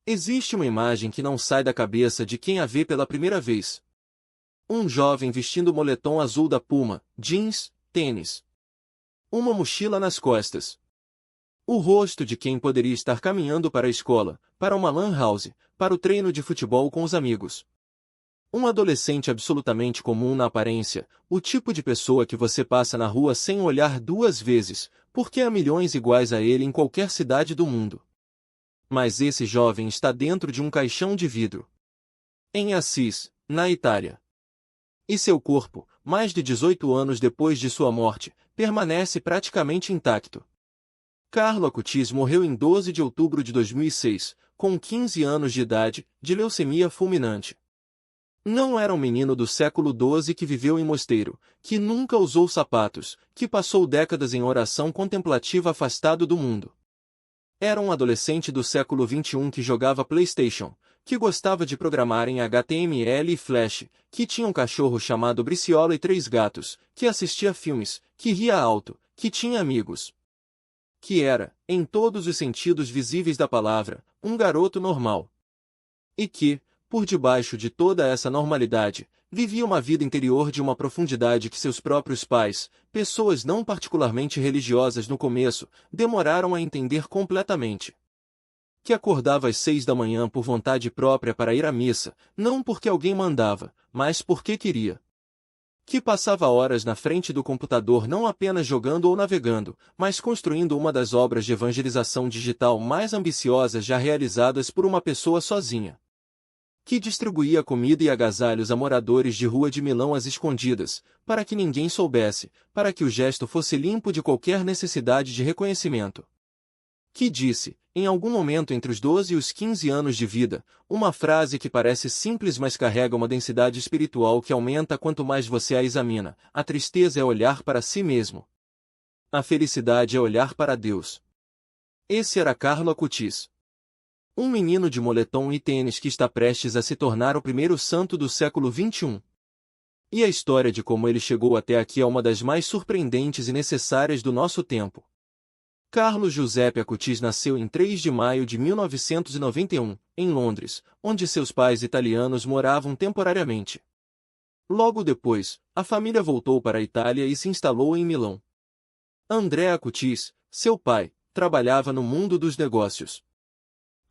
Existe uma imagem que não sai da cabeça de quem a vê pela primeira vez. Um jovem vestindo moletom azul da Puma, jeans, tênis. Uma mochila nas costas. O rosto de quem poderia estar caminhando para a escola, para uma lan house, para o treino de futebol com os amigos. Um adolescente absolutamente comum na aparência, o tipo de pessoa que você passa na rua sem olhar duas vezes, porque há milhões iguais a ele em qualquer cidade do mundo. Mas esse jovem está dentro de um caixão de vidro. Em Assis, na Itália. E seu corpo, mais de 18 anos depois de sua morte, permanece praticamente intacto. Carlo Acutis morreu em 12 de outubro de 2006, com 15 anos de idade, de leucemia fulminante. Não era um menino do século XII que viveu em mosteiro, que nunca usou sapatos, que passou décadas em oração contemplativa afastado do mundo. Era um adolescente do século XXI que jogava PlayStation, que gostava de programar em HTML e Flash, que tinha um cachorro chamado Briciola e 3 gatos, que assistia filmes, que ria alto, que tinha amigos. Que era, em todos os sentidos visíveis da palavra, um garoto normal. E que, por debaixo de toda essa normalidade, vivia uma vida interior de uma profundidade que seus próprios pais, pessoas não particularmente religiosas no começo, demoraram a entender completamente. Que acordava às 6 da manhã por vontade própria para ir à missa, não porque alguém mandava, mas porque queria. Que passava horas na frente do computador não apenas jogando ou navegando, mas construindo uma das obras de evangelização digital mais ambiciosas já realizadas por uma pessoa sozinha. Que distribuía comida e agasalhos a moradores de rua de Milão às escondidas, para que ninguém soubesse, para que o gesto fosse limpo de qualquer necessidade de reconhecimento. Que disse, em algum momento entre os 12 e os 15 anos de vida, uma frase que parece simples mas carrega uma densidade espiritual que aumenta quanto mais você a examina: a tristeza é olhar para si mesmo. A felicidade é olhar para Deus. Esse era Carlo Acutis. Um menino de moletom e tênis que está prestes a se tornar o primeiro santo do século XXI. E a história de como ele chegou até aqui é uma das mais surpreendentes e necessárias do nosso tempo. Carlo Giuseppe Acutis nasceu em 3 de maio de 1991, em Londres, onde seus pais italianos moravam temporariamente. Logo depois, a família voltou para a Itália e se instalou em Milão. Andrea Acutis, seu pai, trabalhava no mundo dos negócios.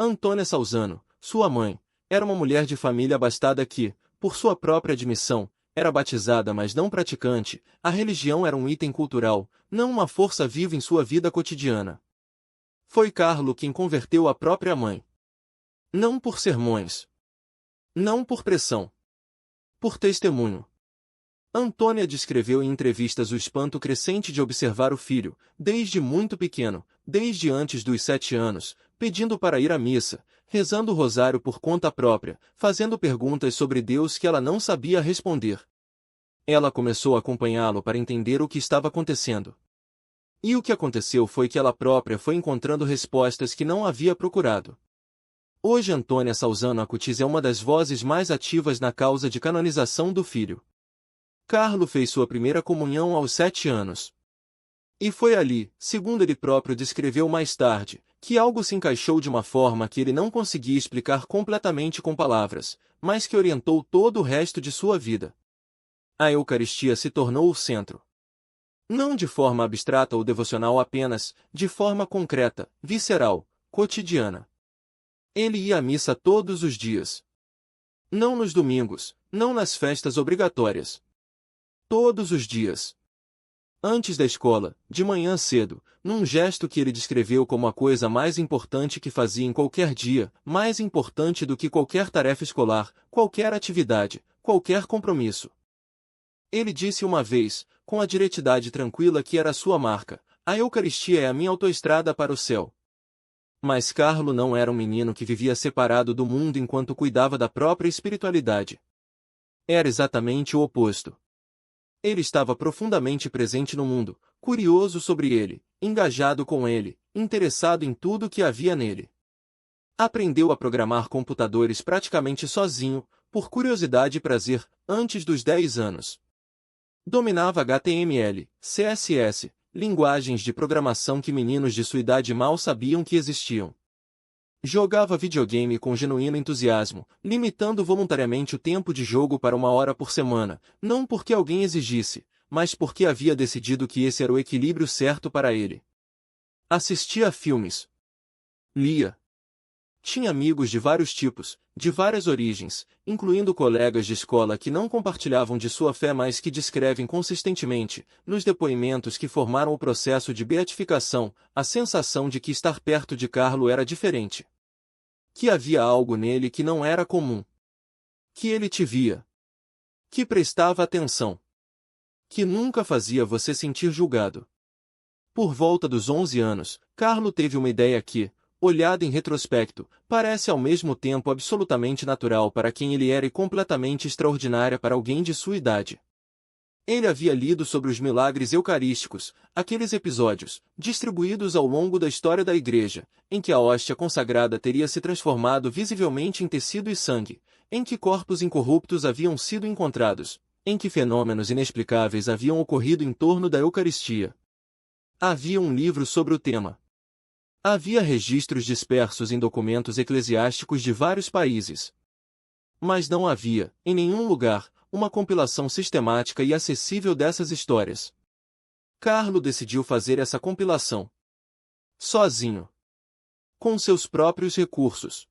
Antônia Salzano, sua mãe, era uma mulher de família abastada que, por sua própria admissão, era batizada mas não praticante. A religião era um item cultural, não uma força viva em sua vida cotidiana. Foi Carlo quem converteu a própria mãe. Não por sermões. Não por pressão. Por testemunho. Antônia descreveu em entrevistas o espanto crescente de observar o filho, desde muito pequeno, desde antes dos 7 anos, pedindo para ir à missa, rezando o rosário por conta própria, fazendo perguntas sobre Deus que ela não sabia responder. Ela começou a acompanhá-lo para entender o que estava acontecendo. E o que aconteceu foi que ela própria foi encontrando respostas que não havia procurado. Hoje Antônia Salzano Acutis é uma das vozes mais ativas na causa de canonização do filho. Carlo fez sua primeira comunhão aos 7 anos. E foi ali, segundo ele próprio descreveu mais tarde, que algo se encaixou de uma forma que ele não conseguia explicar completamente com palavras, mas que orientou todo o resto de sua vida. A Eucaristia se tornou o centro. Não de forma abstrata ou devocional apenas, de forma concreta, visceral, cotidiana. Ele ia à missa todos os dias. Não nos domingos, não nas festas obrigatórias. Todos os dias. Antes da escola, de manhã cedo, num gesto que ele descreveu como a coisa mais importante que fazia em qualquer dia, mais importante do que qualquer tarefa escolar, qualquer atividade, qualquer compromisso. Ele disse uma vez, com a diretidade tranquila que era sua marca: a Eucaristia é a minha autoestrada para o céu. Mas Carlo não era um menino que vivia separado do mundo enquanto cuidava da própria espiritualidade. Era exatamente o oposto. Ele estava profundamente presente no mundo, curioso sobre ele, engajado com ele, interessado em tudo o que havia nele. Aprendeu a programar computadores praticamente sozinho, por curiosidade e prazer, antes dos 10 anos. Dominava HTML, CSS, linguagens de programação que meninos de sua idade mal sabiam que existiam. Jogava videogame com genuíno entusiasmo, limitando voluntariamente o tempo de jogo para 1 hora por semana, não porque alguém exigisse, mas porque havia decidido que esse era o equilíbrio certo para ele. Assistia a filmes. Lia. Tinha amigos de vários tipos, de várias origens, incluindo colegas de escola que não compartilhavam de sua fé mas que descrevem consistentemente, nos depoimentos que formaram o processo de beatificação, a sensação de que estar perto de Carlo era diferente. Que havia algo nele que não era comum. Que ele te via. Que prestava atenção. Que nunca fazia você sentir julgado. Por volta dos 11 anos, Carlo teve uma ideia que, olhada em retrospecto, parece ao mesmo tempo absolutamente natural para quem ele era e completamente extraordinária para alguém de sua idade. Ele havia lido sobre os milagres eucarísticos, aqueles episódios, distribuídos ao longo da história da Igreja, em que a hóstia consagrada teria se transformado visivelmente em tecido e sangue, em que corpos incorruptos haviam sido encontrados, em que fenômenos inexplicáveis haviam ocorrido em torno da Eucaristia. Havia um livro sobre o tema. Havia registros dispersos em documentos eclesiásticos de vários países. Mas não havia, em nenhum lugar, uma compilação sistemática e acessível dessas histórias. Carlo decidiu fazer essa compilação. Sozinho. Com seus próprios recursos.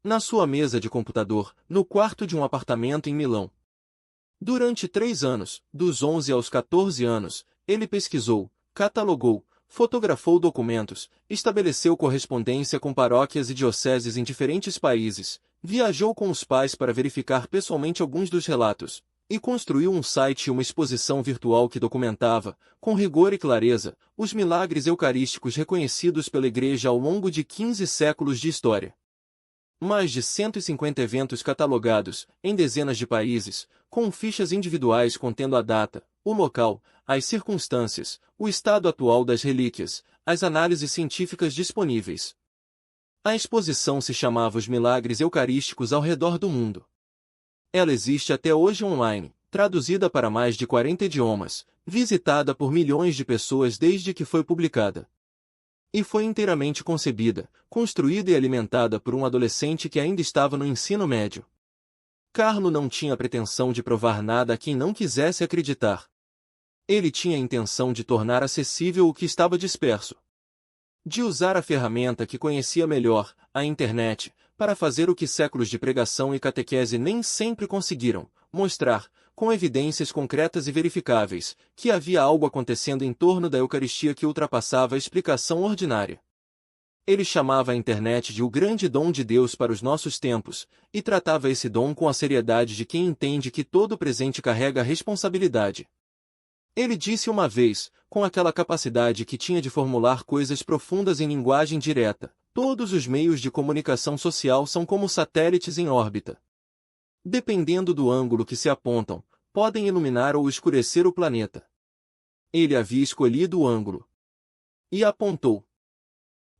Na sua mesa de computador, no quarto de um apartamento em Milão. Durante 3 anos, dos 11 aos 14 anos, ele pesquisou, catalogou, fotografou documentos, estabeleceu correspondência com paróquias e dioceses em diferentes países, viajou com os pais para verificar pessoalmente alguns dos relatos, e construiu um site e uma exposição virtual que documentava, com rigor e clareza, os milagres eucarísticos reconhecidos pela Igreja ao longo de 15 séculos de história. Mais de 150 eventos catalogados, em dezenas de países, com fichas individuais contendo a data, o local, as circunstâncias, o estado atual das relíquias, as análises científicas disponíveis. A exposição se chamava Os Milagres Eucarísticos ao Redor do Mundo. Ela existe até hoje online, traduzida para mais de 40 idiomas, visitada por milhões de pessoas desde que foi publicada. E foi inteiramente concebida, construída e alimentada por um adolescente que ainda estava no ensino médio. Carlo não tinha pretensão de provar nada a quem não quisesse acreditar. Ele tinha a intenção de tornar acessível o que estava disperso. De usar a ferramenta que conhecia melhor, a internet, para fazer o que séculos de pregação e catequese nem sempre conseguiram, mostrar, com evidências concretas e verificáveis, que havia algo acontecendo em torno da Eucaristia que ultrapassava a explicação ordinária. Ele chamava a internet de o grande dom de Deus para os nossos tempos, e tratava esse dom com a seriedade de quem entende que todo presente carrega a responsabilidade. Ele disse uma vez, com aquela capacidade que tinha de formular coisas profundas em linguagem direta, todos os meios de comunicação social são como satélites em órbita. Dependendo do ângulo que se apontam, podem iluminar ou escurecer o planeta. Ele havia escolhido o ângulo. E apontou.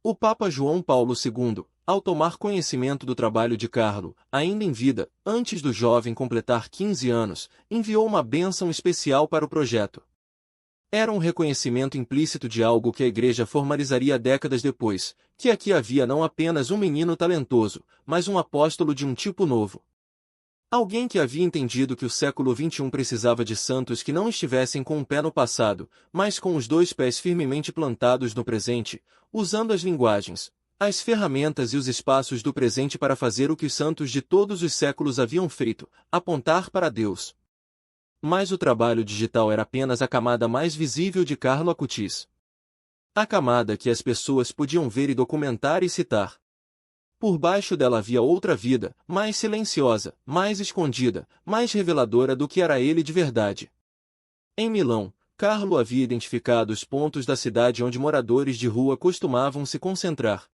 O Papa João Paulo II, ao tomar conhecimento do trabalho de Carlo, ainda em vida, antes do jovem completar 15 anos, enviou uma bênção especial para o projeto. Era um reconhecimento implícito de algo que a Igreja formalizaria décadas depois, que aqui havia não apenas um menino talentoso, mas um apóstolo de um tipo novo. Alguém que havia entendido que o século XXI precisava de santos que não estivessem com um pé no passado, mas com os 2 pés firmemente plantados no presente, usando as linguagens, as ferramentas e os espaços do presente para fazer o que os santos de todos os séculos haviam feito, apontar para Deus. Mas o trabalho digital era apenas a camada mais visível de Carlo Acutis. A camada que as pessoas podiam ver e documentar e citar. Por baixo dela havia outra vida, mais silenciosa, mais escondida, mais reveladora do que era ele de verdade. Em Milão, Carlo havia identificado os pontos da cidade onde moradores de rua costumavam se concentrar.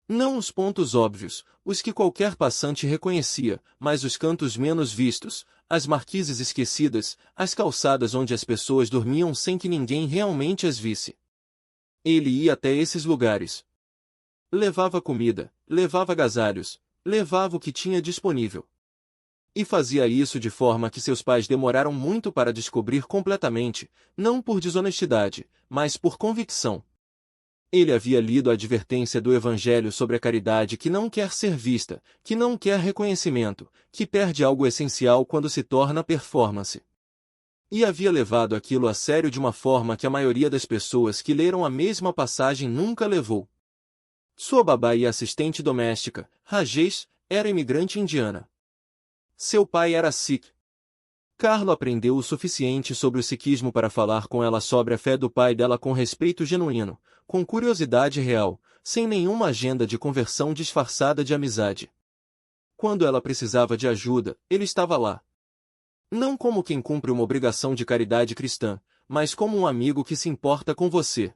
Não os pontos óbvios, os que qualquer passante reconhecia, mas os cantos menos vistos, as marquises esquecidas, as calçadas onde as pessoas dormiam sem que ninguém realmente as visse. Ele ia até esses lugares. Levava comida, levava agasalhos, levava o que tinha disponível. E fazia isso de forma que seus pais demoraram muito para descobrir completamente, não por desonestidade, mas por convicção. Ele havia lido a advertência do Evangelho sobre a caridade que não quer ser vista, que não quer reconhecimento, que perde algo essencial quando se torna performance. E havia levado aquilo a sério de uma forma que a maioria das pessoas que leram a mesma passagem nunca levou. Sua babá e assistente doméstica, Rajesh, era imigrante indiana. Seu pai era Sikh. Carlo aprendeu o suficiente sobre o sikhismo para falar com ela sobre a fé do pai dela com respeito genuíno, com curiosidade real, sem nenhuma agenda de conversão disfarçada de amizade. Quando ela precisava de ajuda, ele estava lá. Não como quem cumpre uma obrigação de caridade cristã, mas como um amigo que se importa com você.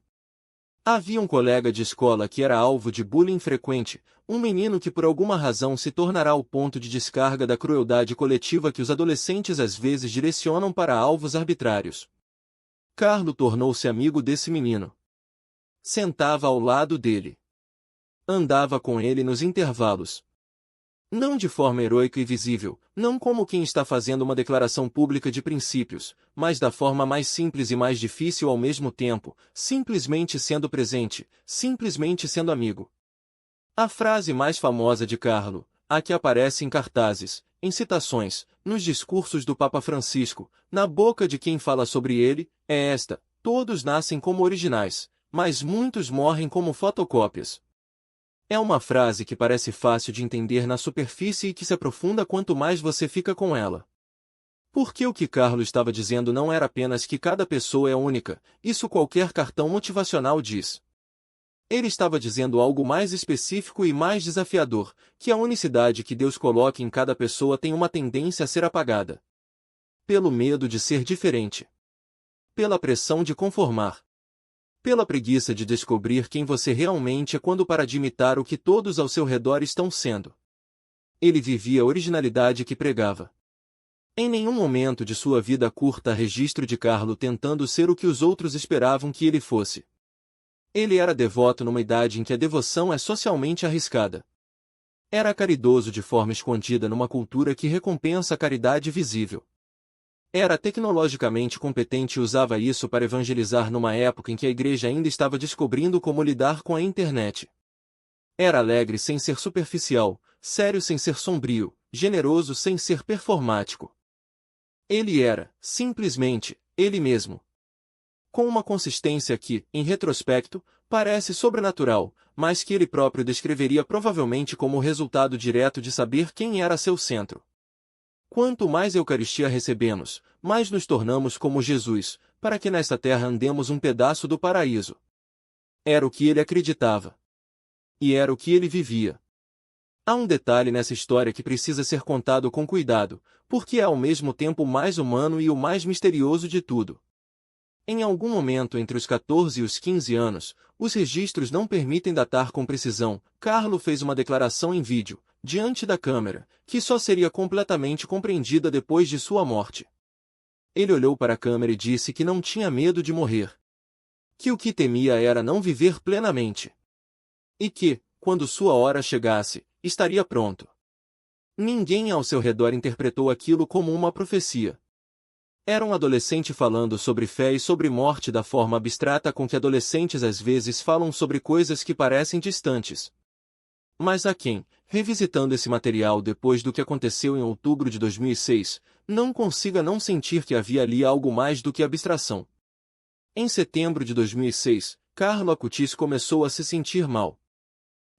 Havia um colega de escola que era alvo de bullying frequente, um menino que por alguma razão se tornará o ponto de descarga da crueldade coletiva que os adolescentes às vezes direcionam para alvos arbitrários. Carlo tornou-se amigo desse menino. Sentava ao lado dele. Andava com ele nos intervalos. Não de forma heroica e visível, não como quem está fazendo uma declaração pública de princípios, mas da forma mais simples e mais difícil ao mesmo tempo, simplesmente sendo presente, simplesmente sendo amigo. A frase mais famosa de Carlo, a que aparece em cartazes, em citações, nos discursos do Papa Francisco, na boca de quem fala sobre ele, é esta: todos nascem como originais, mas muitos morrem como fotocópias. É uma frase que parece fácil de entender na superfície e que se aprofunda quanto mais você fica com ela. Porque o que Carlo estava dizendo não era apenas que cada pessoa é única, isso qualquer cartão motivacional diz. Ele estava dizendo algo mais específico e mais desafiador, que a unicidade que Deus coloca em cada pessoa tem uma tendência a ser apagada. Pelo medo de ser diferente. Pela pressão de conformar. Pela preguiça de descobrir quem você realmente é quando para de imitar o que todos ao seu redor estão sendo. Ele vivia a originalidade que pregava. Em nenhum momento de sua vida curta há registro de Carlo tentando ser o que os outros esperavam que ele fosse. Ele era devoto numa idade em que a devoção é socialmente arriscada. Era caridoso de forma escondida numa cultura que recompensa a caridade visível. Era tecnologicamente competente e usava isso para evangelizar numa época em que a igreja ainda estava descobrindo como lidar com a internet. Era alegre sem ser superficial, sério sem ser sombrio, generoso sem ser performático. Ele era, simplesmente, ele mesmo. Com uma consistência que, em retrospecto, parece sobrenatural, mas que ele próprio descreveria provavelmente como o resultado direto de saber quem era seu centro. Quanto mais Eucaristia recebemos, mais nos tornamos como Jesus, para que nesta terra andemos um pedaço do paraíso. Era o que ele acreditava. E era o que ele vivia. Há um detalhe nessa história que precisa ser contado com cuidado, porque é ao mesmo tempo o mais humano e o mais misterioso de tudo. Em algum momento entre os 14 e os 15 anos, os registros não permitem datar com precisão, Carlo fez uma declaração em vídeo, diante da câmera, que só seria completamente compreendida depois de sua morte. Ele olhou para a câmera e disse que não tinha medo de morrer. Que o que temia era não viver plenamente. E que, quando sua hora chegasse, estaria pronto. Ninguém ao seu redor interpretou aquilo como uma profecia. Era um adolescente falando sobre fé e sobre morte da forma abstrata com que adolescentes às vezes falam sobre coisas que parecem distantes. Mas há quem, revisitando esse material depois do que aconteceu em outubro de 2006, não consiga não sentir que havia ali algo mais do que abstração. Em setembro de 2006, Carlo Acutis começou a se sentir mal.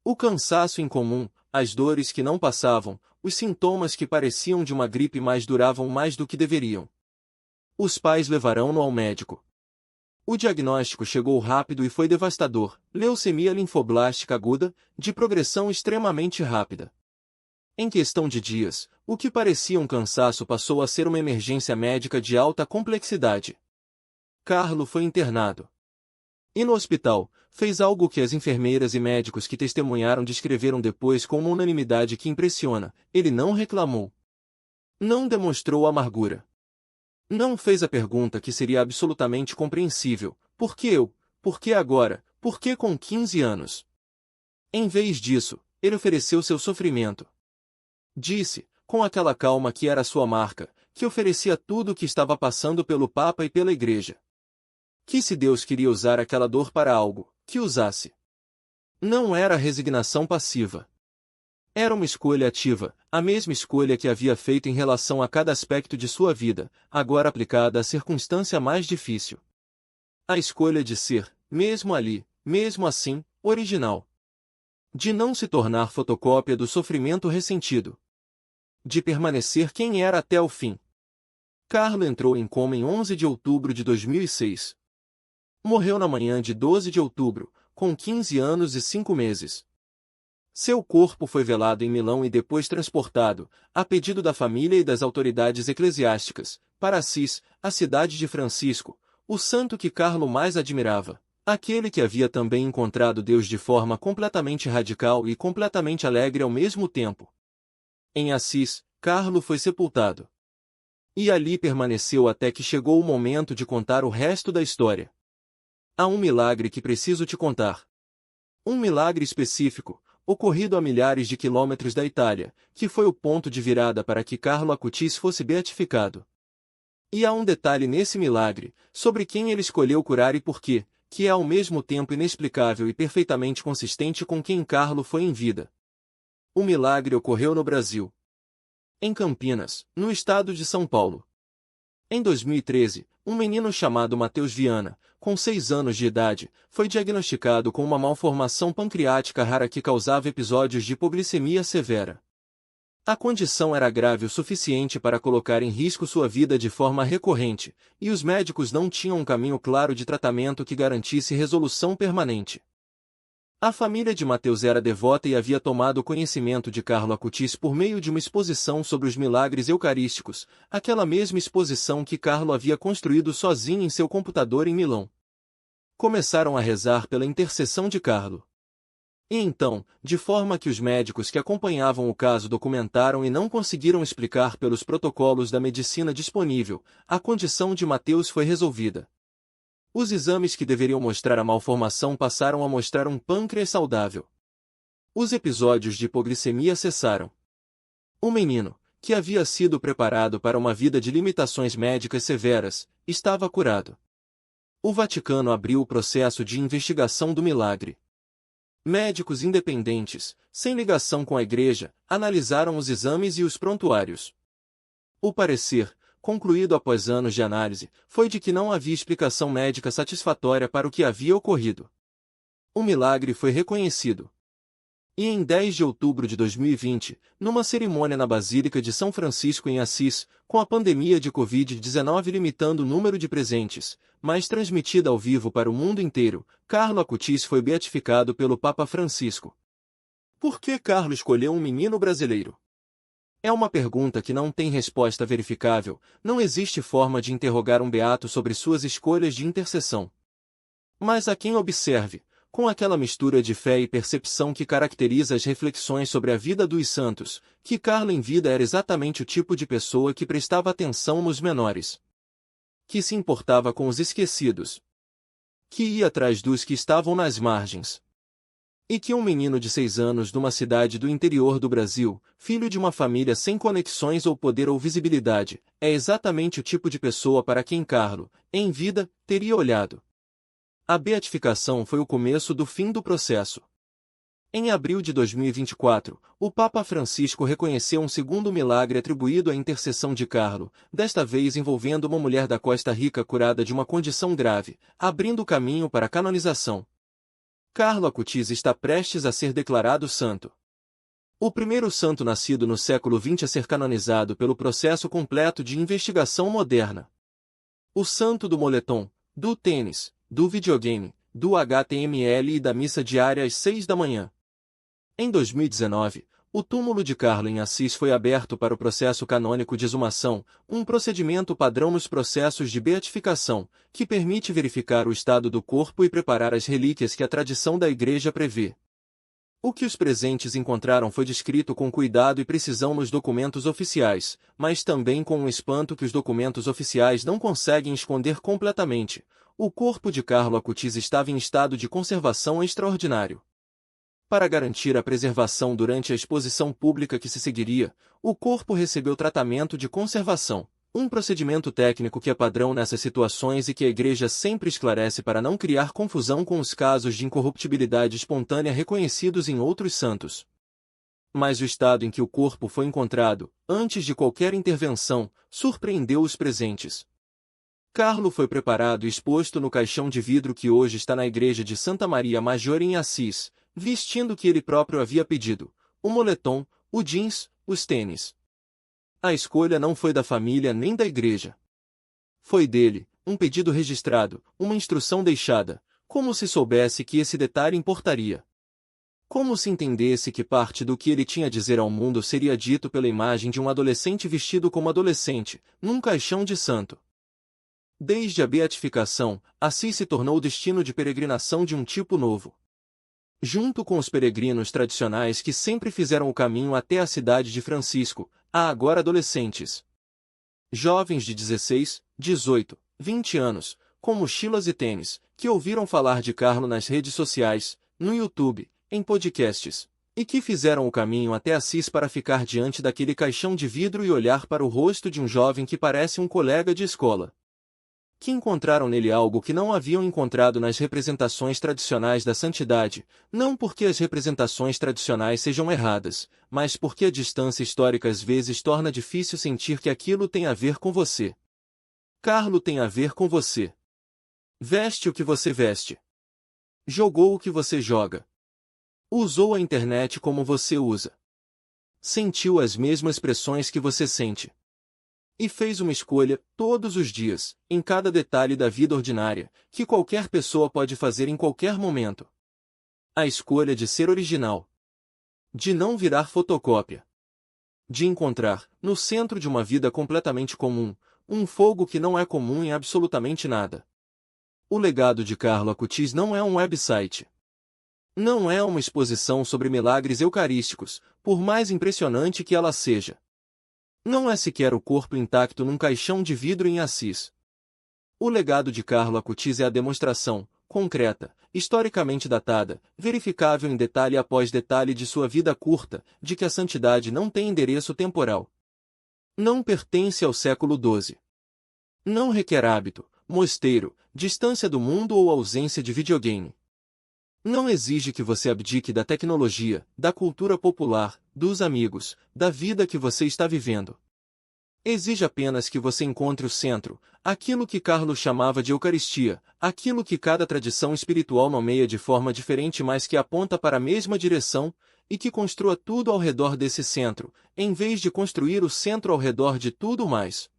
O cansaço incomum, as dores que não passavam, os sintomas que pareciam de uma gripe mas duravam mais do que deveriam. Os pais levarão-no ao médico. O diagnóstico chegou rápido e foi devastador: leucemia linfoblástica aguda, de progressão extremamente rápida. Em questão de dias, o que parecia um cansaço passou a ser uma emergência médica de alta complexidade. Carlo foi internado. E no hospital, fez algo que as enfermeiras e médicos que testemunharam descreveram depois com uma unanimidade que impressiona: ele não reclamou. Não demonstrou amargura. Não fez a pergunta que seria absolutamente compreensível: por que eu? Por que agora? Por que com 15 anos? Em vez disso, ele ofereceu seu sofrimento. Disse, com aquela calma que era sua marca, que oferecia tudo o que estava passando pelo Papa e pela Igreja. Que se Deus queria usar aquela dor para algo, que usasse. Não era resignação passiva. Era uma escolha ativa, a mesma escolha que havia feito em relação a cada aspecto de sua vida, agora aplicada à circunstância mais difícil. A escolha de ser, mesmo ali, mesmo assim, original. De não se tornar fotocópia do sofrimento ressentido. De permanecer quem era até o fim. Carlo entrou em coma em 11 de outubro de 2006. Morreu na manhã de 12 de outubro, com 15 anos e 5 meses. Seu corpo foi velado em Milão e depois transportado, a pedido da família e das autoridades eclesiásticas, para Assis, a cidade de Francisco, o santo que Carlo mais admirava, aquele que havia também encontrado Deus de forma completamente radical e completamente alegre ao mesmo tempo. Em Assis, Carlo foi sepultado. E ali permaneceu até que chegou o momento de contar o resto da história. Há um milagre que preciso te contar. Um milagre específico, ocorrido a milhares de quilômetros da Itália, que foi o ponto de virada para que Carlo Acutis fosse beatificado. E há um detalhe nesse milagre, sobre quem ele escolheu curar e por quê, que é ao mesmo tempo inexplicável e perfeitamente consistente com quem Carlo foi em vida. O milagre ocorreu no Brasil. Em Campinas, no estado de São Paulo. Em 2013, um menino chamado Matheus Viana, com 6 anos de idade, foi diagnosticado com uma malformação pancreática rara que causava episódios de hipoglicemia severa. A condição era grave o suficiente para colocar em risco sua vida de forma recorrente, e os médicos não tinham um caminho claro de tratamento que garantisse resolução permanente. A família de Matheus era devota e havia tomado conhecimento de Carlo Acutis por meio de uma exposição sobre os milagres eucarísticos, aquela mesma exposição que Carlo havia construído sozinho em seu computador em Milão. Começaram a rezar pela intercessão de Carlo. E então, de forma que os médicos que acompanhavam o caso documentaram e não conseguiram explicar pelos protocolos da medicina disponível, a condição de Matheus foi resolvida. Os exames que deveriam mostrar a malformação passaram a mostrar um pâncreas saudável. Os episódios de hipoglicemia cessaram. O menino, que havia sido preparado para uma vida de limitações médicas severas, estava curado. O Vaticano abriu o processo de investigação do milagre. Médicos independentes, sem ligação com a Igreja, analisaram os exames e os prontuários. O parecer, concluído após anos de análise, foi de que não havia explicação médica satisfatória para o que havia ocorrido. O milagre foi reconhecido. E em 10 de outubro de 2020, numa cerimônia na Basílica de São Francisco em Assis, com a pandemia de Covid-19 limitando o número de presentes, mas transmitida ao vivo para o mundo inteiro, Carlo Acutis foi beatificado pelo Papa Francisco. Por que Carlo escolheu um menino brasileiro? É uma pergunta que não tem resposta verificável, não existe forma de interrogar um beato sobre suas escolhas de intercessão. Mas há quem observe, com aquela mistura de fé e percepção que caracteriza as reflexões sobre a vida dos santos, que Carlo em vida era exatamente o tipo de pessoa que prestava atenção nos menores, que se importava com os esquecidos, que ia atrás dos que estavam nas margens. E que um menino de 6 anos numa cidade do interior do Brasil, filho de uma família sem conexões ou poder ou visibilidade, é exatamente o tipo de pessoa para quem Carlo, em vida, teria olhado. A beatificação foi o começo do fim do processo. Em abril de 2024, o Papa Francisco reconheceu um segundo milagre atribuído à intercessão de Carlo, desta vez envolvendo uma mulher da Costa Rica curada de uma condição grave, abrindo o caminho para a canonização. Carlo Acutis está prestes a ser declarado santo. O primeiro santo nascido no século XX a ser canonizado pelo processo completo de investigação moderna. O santo do moletom, do tênis, do videogame, do HTML e da missa diária às 6 da manhã. Em 2019, o túmulo de Carlo em Assis foi aberto para o processo canônico de exumação, um procedimento padrão nos processos de beatificação, que permite verificar o estado do corpo e preparar as relíquias que a tradição da Igreja prevê. O que os presentes encontraram foi descrito com cuidado e precisão nos documentos oficiais, mas também com um espanto que os documentos oficiais não conseguem esconder completamente. O corpo de Carlo Acutis estava em estado de conservação extraordinário. Para garantir a preservação durante a exposição pública que se seguiria, o corpo recebeu tratamento de conservação, Um procedimento técnico que é padrão nessas situações e que a Igreja sempre esclarece para não criar confusão com os casos de incorruptibilidade espontânea reconhecidos em outros santos. Mas o estado em que o corpo foi encontrado, antes de qualquer intervenção, surpreendeu os presentes. Carlo foi preparado e exposto no caixão de vidro que hoje está na igreja de Santa Maria Maggiore em Assis, vestindo o que ele próprio havia pedido: o moletom, o jeans, os tênis. A escolha não foi da família nem da igreja. Foi dele, um pedido registrado, uma instrução deixada, como se soubesse que esse detalhe importaria. Como se entendesse que parte do que ele tinha a dizer ao mundo seria dito pela imagem de um adolescente vestido como adolescente, num caixão de santo. Desde a beatificação, Assis se tornou destino de peregrinação de um tipo novo. Junto com os peregrinos tradicionais que sempre fizeram o caminho até a cidade de Francisco, há agora adolescentes. Jovens de 16, 18, 20 anos, com mochilas e tênis, que ouviram falar de Carlo nas redes sociais, no YouTube, em podcasts, e que fizeram o caminho até Assis para ficar diante daquele caixão de vidro e olhar para o rosto de um jovem que parece um colega de escola. Que encontraram nele algo que não haviam encontrado nas representações tradicionais da santidade, não porque as representações tradicionais sejam erradas, mas porque a distância histórica às vezes torna difícil sentir que aquilo tem a ver com você. Carlo tem a ver com você. Veste o que você veste. Jogou o que você joga. Usou a internet como você usa. Sentiu as mesmas pressões que você sente. E fez uma escolha, todos os dias, em cada detalhe da vida ordinária, que qualquer pessoa pode fazer em qualquer momento. A escolha de ser original. De não virar fotocópia. De encontrar, no centro de uma vida completamente comum, um fogo que não é comum em absolutamente nada. O legado de Carlo Acutis não é um website. Não é uma exposição sobre milagres eucarísticos, por mais impressionante que ela seja. Não é sequer o corpo intacto num caixão de vidro em Assis. O legado de Carlo Acutis é a demonstração, concreta, historicamente datada, verificável em detalhe após detalhe de sua vida curta, de que a santidade não tem endereço temporal. Não pertence ao século XII. Não requer hábito, mosteiro, distância do mundo ou ausência de videogame. Não exige que você abdique da tecnologia, da cultura popular, dos amigos, da vida que você está vivendo. Exige apenas que você encontre o centro, aquilo que Carlo chamava de Eucaristia, aquilo que cada tradição espiritual nomeia de forma diferente mas que aponta para a mesma direção, e que construa tudo ao redor desse centro, em vez de construir o centro ao redor de tudo mais.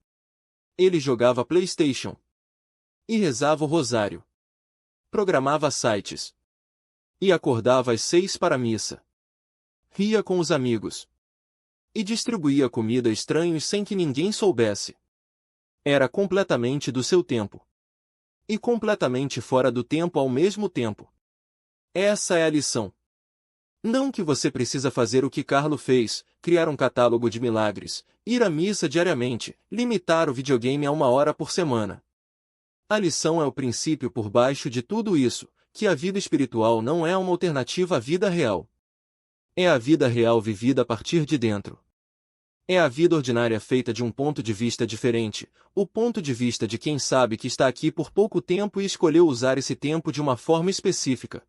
Ele jogava PlayStation. E rezava o rosário. Programava sites. E acordava às 6 para a missa. Ria com os amigos. E distribuía comida a estranhos sem que ninguém soubesse. Era completamente do seu tempo. E completamente fora do tempo ao mesmo tempo. Essa é a lição. Não que você precisa fazer o que Carlo fez, criar um catálogo de milagres, ir à missa diariamente, limitar o videogame a 1 hora por semana. A lição é o princípio por baixo de tudo isso, que a vida espiritual não é uma alternativa à vida real. É a vida real vivida a partir de dentro. É a vida ordinária feita de um ponto de vista diferente, o ponto de vista de quem sabe que está aqui por pouco tempo e escolheu usar esse tempo de uma forma específica.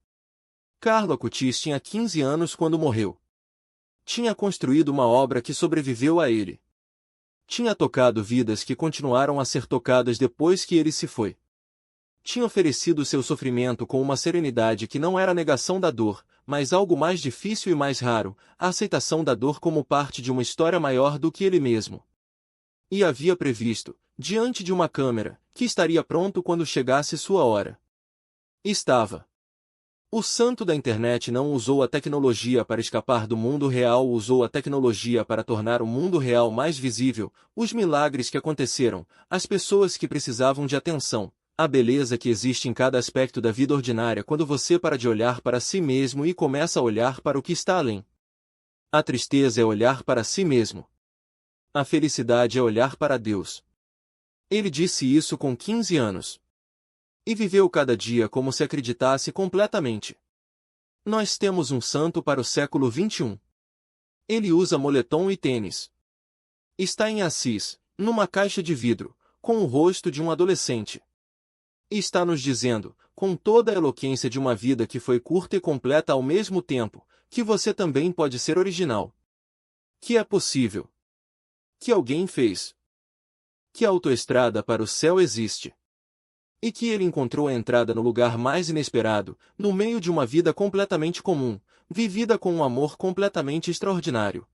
Carlo Acutis tinha 15 anos quando morreu. Tinha construído uma obra que sobreviveu a ele. Tinha tocado vidas que continuaram a ser tocadas depois que ele se foi. Tinha oferecido seu sofrimento com uma serenidade que não era a negação da dor, mas algo mais difícil e mais raro, a aceitação da dor como parte de uma história maior do que ele mesmo. E havia previsto, diante de uma câmera, que estaria pronto quando chegasse sua hora. Estava. O santo da internet não usou a tecnologia para escapar do mundo real, usou a tecnologia para tornar o mundo real mais visível, os milagres que aconteceram, as pessoas que precisavam de atenção. A beleza que existe em cada aspecto da vida ordinária quando você para de olhar para si mesmo e começa a olhar para o que está além. A tristeza é olhar para si mesmo. A felicidade é olhar para Deus. Ele disse isso com 15 anos. E viveu cada dia como se acreditasse completamente. Nós temos um santo para o século XXI. Ele usa moletom e tênis. Está em Assis, numa caixa de vidro, com o rosto de um adolescente. E está nos dizendo, com toda a eloquência de uma vida que foi curta e completa ao mesmo tempo, que você também pode ser original. Que é possível. Que alguém fez. Que a autoestrada para o céu existe. E que ele encontrou a entrada no lugar mais inesperado, no meio de uma vida completamente comum, vivida com um amor completamente extraordinário.